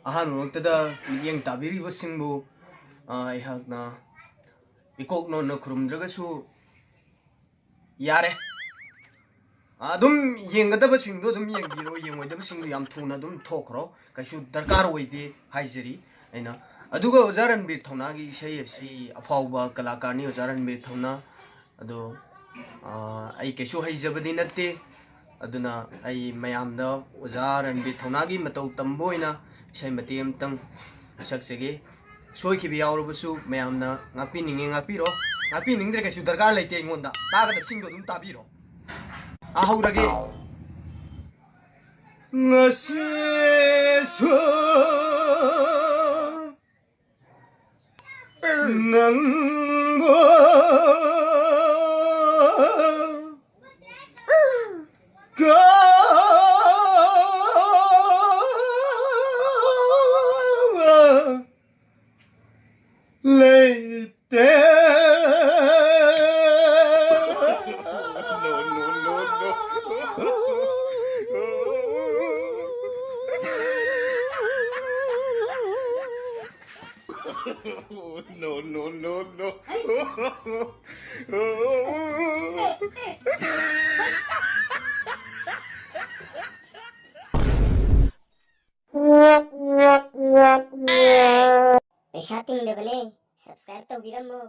ꯑꯍꯥꯟꯕꯃꯛꯇꯗ ꯃꯤꯠꯌꯦꯡ ꯇꯥꯕꯤꯔꯤꯕꯁꯤꯡꯕꯨ ꯑꯩꯍꯥꯛꯅ ꯏꯀꯣꯛ ꯅꯣꯟꯅ ꯈꯨꯔꯨꯝꯗ꯭ꯔꯒꯁꯨ ꯌꯥꯔꯦ ꯑꯗꯨꯝ ꯌꯦꯡꯒꯗꯕꯁꯤꯡꯗꯣ ꯑꯗꯨꯝ ꯌꯦꯡꯕꯤꯔꯣ ꯌꯦꯡꯉꯣꯏꯗꯕꯁꯤꯡꯗꯣ ꯌꯥꯝ ꯊꯨꯅ ꯑꯗꯨꯝ ꯊꯣꯛꯈ꯭ꯔꯣ ꯀꯩꯁꯨ ꯗꯔꯀꯥꯔ ꯑꯣꯏꯗꯦ ꯍꯥꯏꯖꯔꯤ ꯑꯩꯅ ꯑꯗꯨꯒ ꯑꯣꯖꯥ ꯔꯟꯕꯤꯔ ꯊꯧꯅꯥꯒꯤ ꯏꯁꯩ ꯑꯁꯤ ꯑꯐꯥꯎꯕ ꯀꯂꯥꯀꯥꯔꯅꯤ ꯑꯣꯖꯥ ꯔꯟꯕꯤꯔ ꯊꯧꯅꯥ ꯑꯗꯣ ꯑꯩ ꯀꯩꯁꯨ ꯍꯩꯖꯕꯗꯤ ꯅꯠꯇꯦ ꯑꯗꯨꯅ ꯑꯩ ꯃꯌꯥꯝꯗ ꯑꯣꯖꯥ ꯔꯟꯕꯤꯔ ꯊꯧꯅꯥꯒꯤ ꯃꯇꯧ ꯇꯝꯕ ꯑꯣꯏꯅ ꯏꯁꯩ ꯃꯇꯦꯛ ꯑꯃꯇꯪ ꯁꯛꯆꯒꯦ ꯁꯣꯏꯈꯤꯕ ꯌꯥꯎꯔꯕꯁꯨ ꯃꯌꯥꯝꯅ ꯉꯥꯛꯄꯤꯅꯤꯡꯉꯦ ꯉꯥꯛꯄꯤꯔꯣ ꯉꯥꯛꯄꯤꯅꯤꯡꯗ꯭ꯔꯦ ꯀꯩꯁꯨ ꯗꯔꯀꯥꯔ ꯂꯩꯇꯦ ꯑꯩꯉꯣꯟꯗ ꯇꯥꯒꯗꯕꯁꯤꯡꯗꯣ ꯑꯗꯨꯝ ꯇꯥꯕꯤꯔꯣ ꯍꯧꯔꯒꯦ ꯉꯁꯤꯁꯨ ꯅꯪꯕꯨ leite. No, no, no, no. पैसा तिंगदबने सब्सक्राइब तौबिरमो।